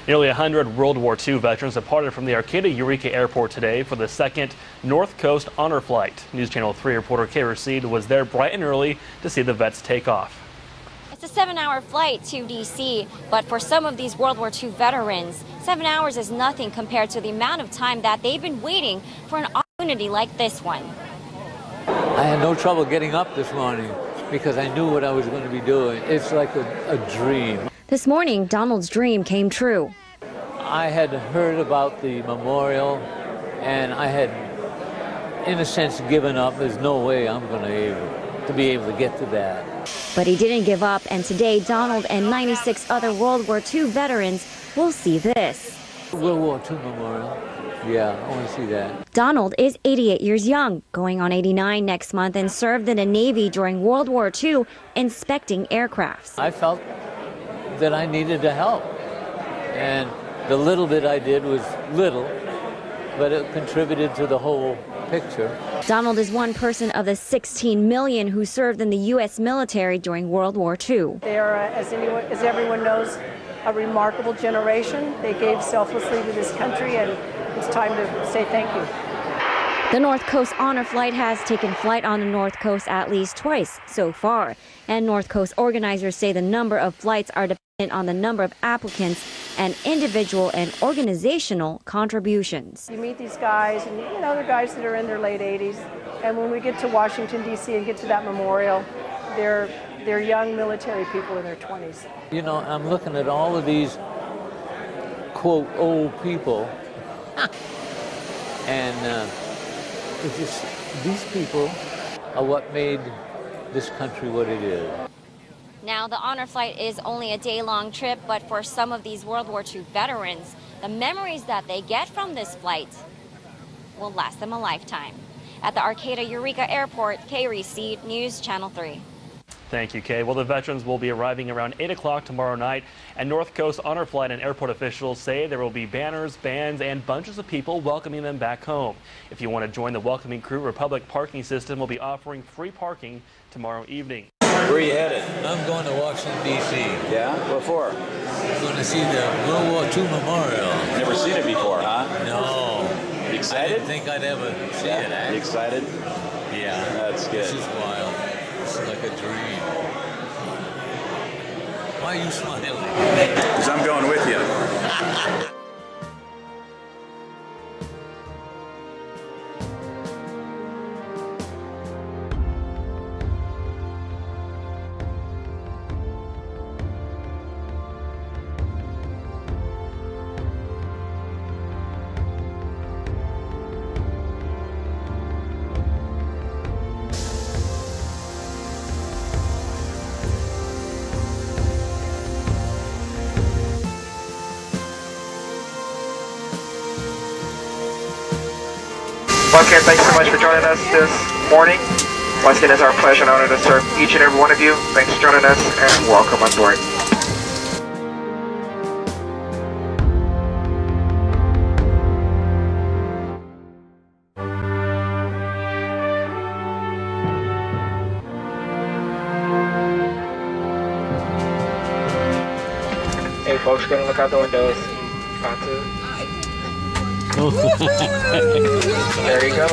Nearly 100 World War II veterans departed from the Arcata Eureka Airport today for the second North Coast Honor Flight. News Channel 3 reporter Kay Racine was there bright and early to see the vets take off. It's a 7-hour flight to D.C., but for some of these World War II veterans, 7 hours is nothing compared to the amount of time that they've been waiting for an opportunity like this one. I had no trouble getting up this morning because I knew what I was going to be doing. It's like a dream. This morning, Donald's dream came true. I had heard about the memorial, and I had, in a sense, given up. There's no way I'm going to be able to get to that. But he didn't give up, and today Donald and 96 other World War II veterans will see this. World War II memorial. Yeah, I want to see that. Donald is 88 years young, going on 89 next month, and served in the Navy during World War II inspecting aircrafts. I felt that I needed to help, and the little bit I did was little, but it contributed to the whole picture. Donald is one person of the 16 million who served in the U.S. military during World War II. They are, as everyone knows, a remarkable generation. They gave selflessly to this country, and it's time to say thank you. The North Coast Honor Flight has taken flight on the North Coast at least twice so far, and North Coast organizers say the number of flights are dependent on the number of applicants and individual and organizational contributions. You meet these guys, and they're guys that are in their late 80s, and when we get to Washington, D.C. and get to that memorial, they're young military people in their 20s. I'm looking at all of these, quote, old people, and it's just, these people are what made this country what it is. Now, the Honor Flight is only a day-long trip, but for some of these World War II veterans, the memories that they get from this flight will last them a lifetime. At the Arcata Eureka Airport, Kay Racine, News Channel 3. Thank you, Kay. Well, the veterans will be arriving around 8 o'clock tomorrow night, and North Coast Honor Flight and airport officials say there will be banners, bands, and bunches of people welcoming them back home. If you want to join the welcoming crew, Republic Parking System will be offering free parking tomorrow evening. Where are you headed? I'm going to Washington, D.C. Yeah? What for? I'm going to see the World War II memorial. Never seen it before, huh? No. You excited? I didn't think I'd ever see it. You excited? Yeah. That's good. This is wild. This is like a dream. Why are you smiling? Because I'm going with you. Once again, thanks so much for joining us this morning. Once again, it's our pleasure and honor to serve each and every one of you. Thanks for joining us, and welcome on board. Hey folks, go and look out the windows. About to. There you go.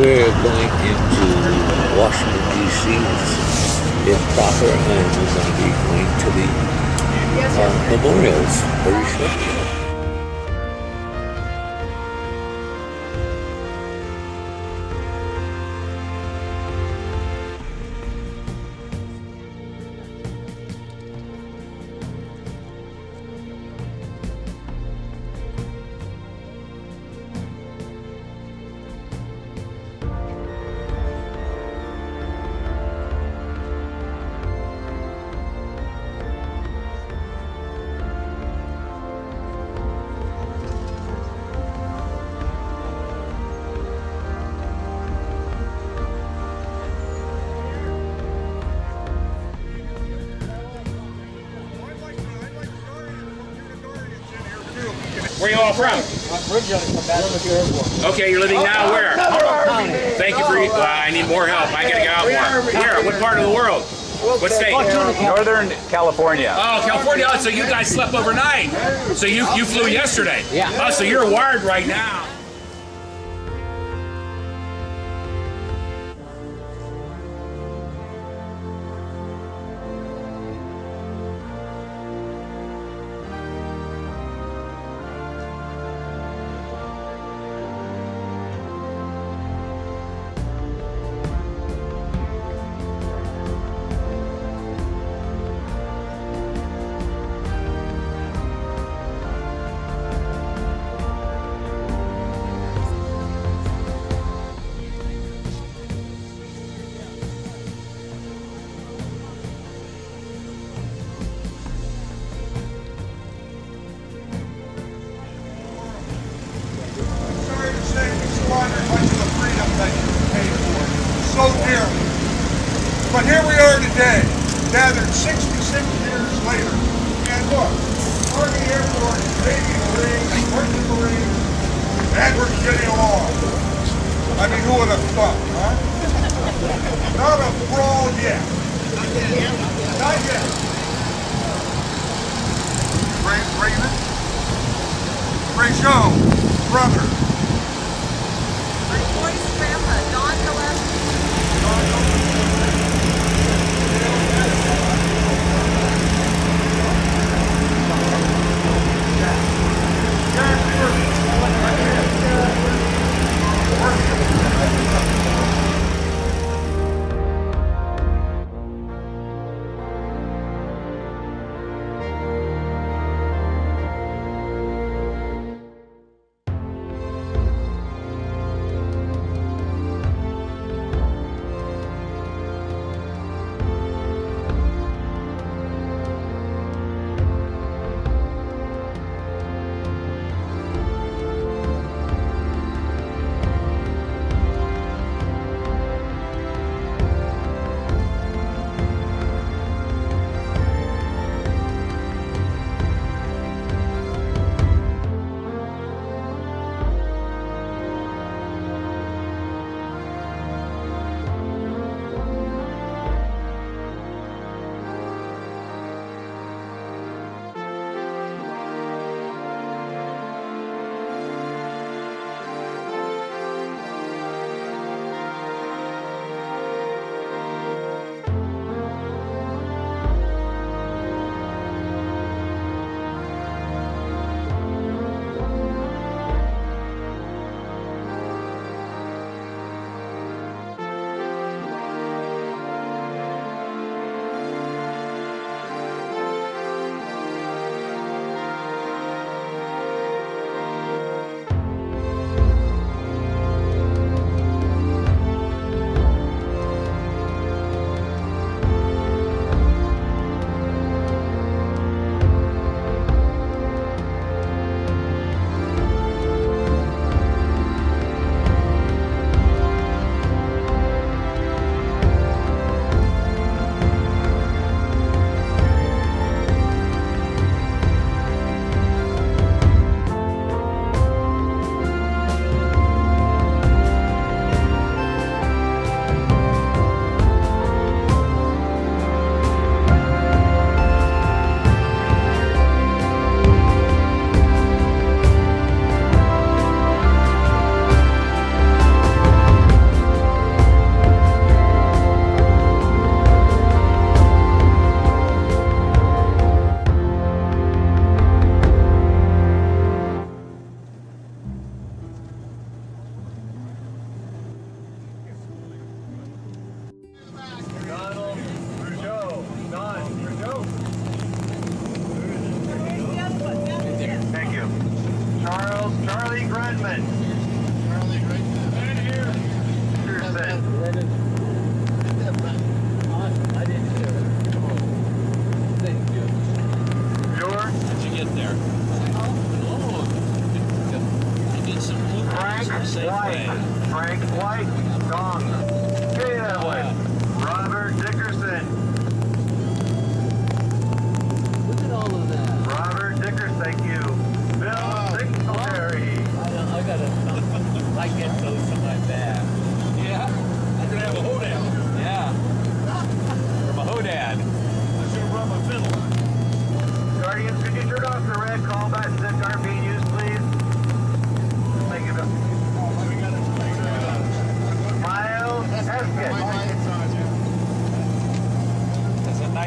we're going into Washington, D.C. if proper, and we're going to be going to the memorials very shortly. Where are you all from? Okay, you're living now where? Thank you for. I need more help. I gotta get out more. Here, what part of the world? What state? Northern California. Oh, California. Oh, so you guys slept overnight. So you flew yesterday. Yeah. Oh, so you're wired right now. So dearly. But here we are today, gathered 66 years later, and look, Army Air Force, Navy Marines, Merchant Marines, and we're getting along. I mean, who would have thought, huh? Not a brawl yet. Not yet. Raven? Ray Joe, brother. Boy's grandpa, Don Gillespie.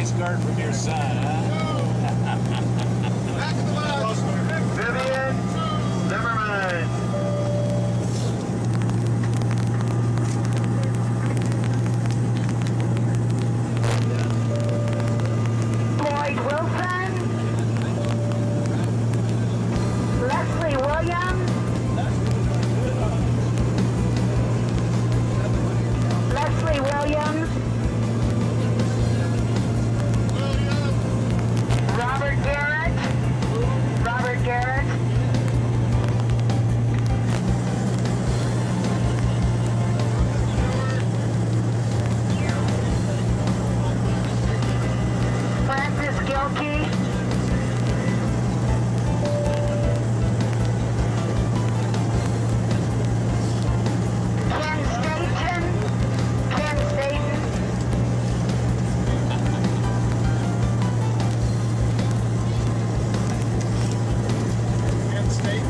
Nice guard from your son, huh? Back of the bus. Vivian Zimmerman. Floyd Wilson. Leslie Williams. Leslie Williams. Robert Garrett. Robert Garrett. Francis Gilkey. Ken Staten. Ken Staten. Penn State.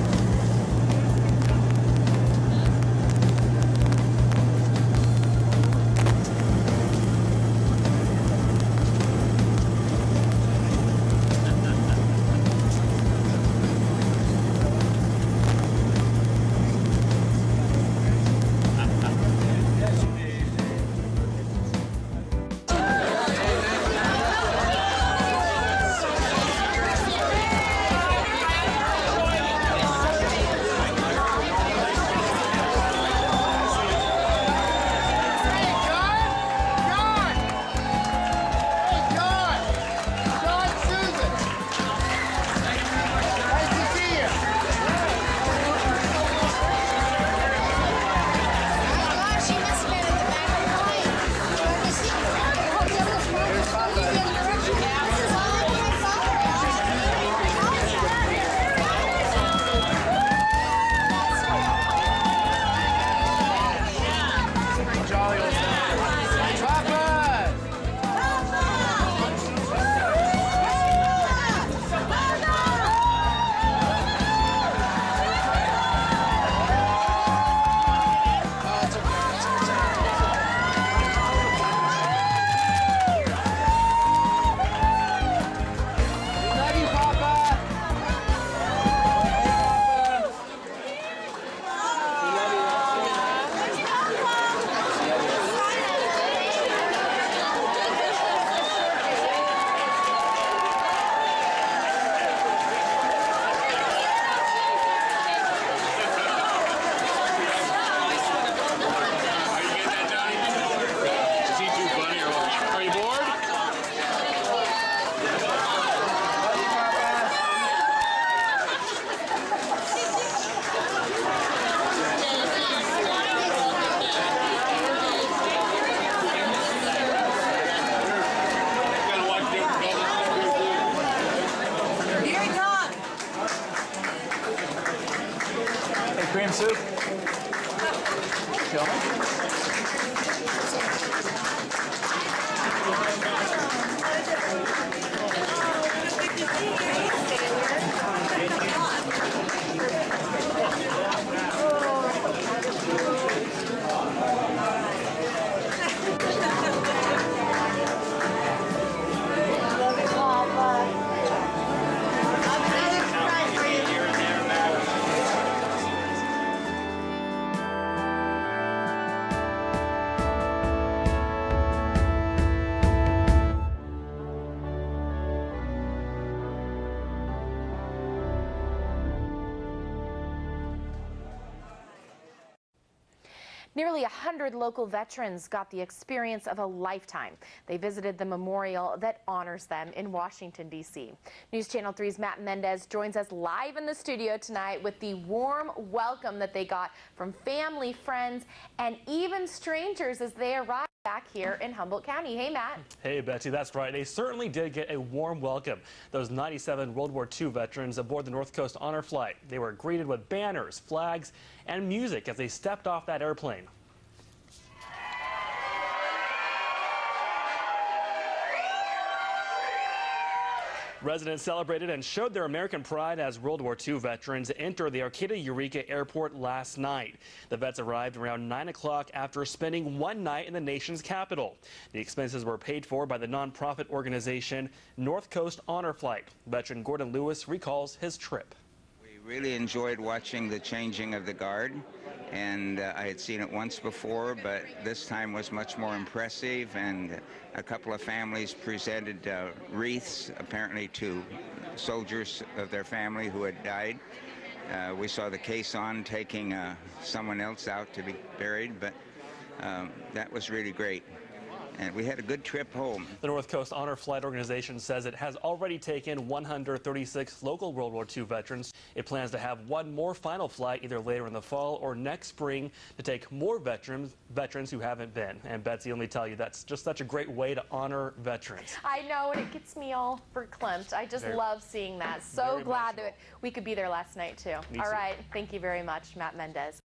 Cream soup? Nearly 100 local veterans got the experience of a lifetime. They visited the memorial that honors them in Washington, D.C. News Channel 3's Matt Mendez joins us live in the studio tonight with the warm welcome that they got from family, friends, and even strangers as they arrived back here in Humboldt County. Hey, Matt. Hey, Betsy, that's right. They certainly did get a warm welcome. Those 97 World War II veterans aboard the North Coast Honor Flight. They were greeted with banners, flags, and music as they stepped off that airplane. Residents celebrated and showed their American pride as World War II veterans entered the Arcata Eureka Airport last night. The vets arrived around 9 o'clock after spending one night in the nation's capital. The expenses were paid for by the nonprofit organization North Coast Honor Flight. Veteran Gordon Lewis recalls his trip. We really enjoyed watching the changing of the guard, and I had seen it once before, but this time was much more impressive, and a couple of families presented wreaths apparently to soldiers of their family who had died. We saw the caisson taking someone else out to be buried, but that was really great. And we had a good trip home. The North Coast Honor Flight organization says it has already taken 136 local World War II veterans. It plans to have one more final flight either later in the fall or next spring to take more veterans who haven't been. And Betsy, let me tell you, that's just such a great way to honor veterans. I know, and it gets me all verklempt. I just love seeing that. So glad that we could be there last night, too. All right. Thank you very much, Matt Mendez.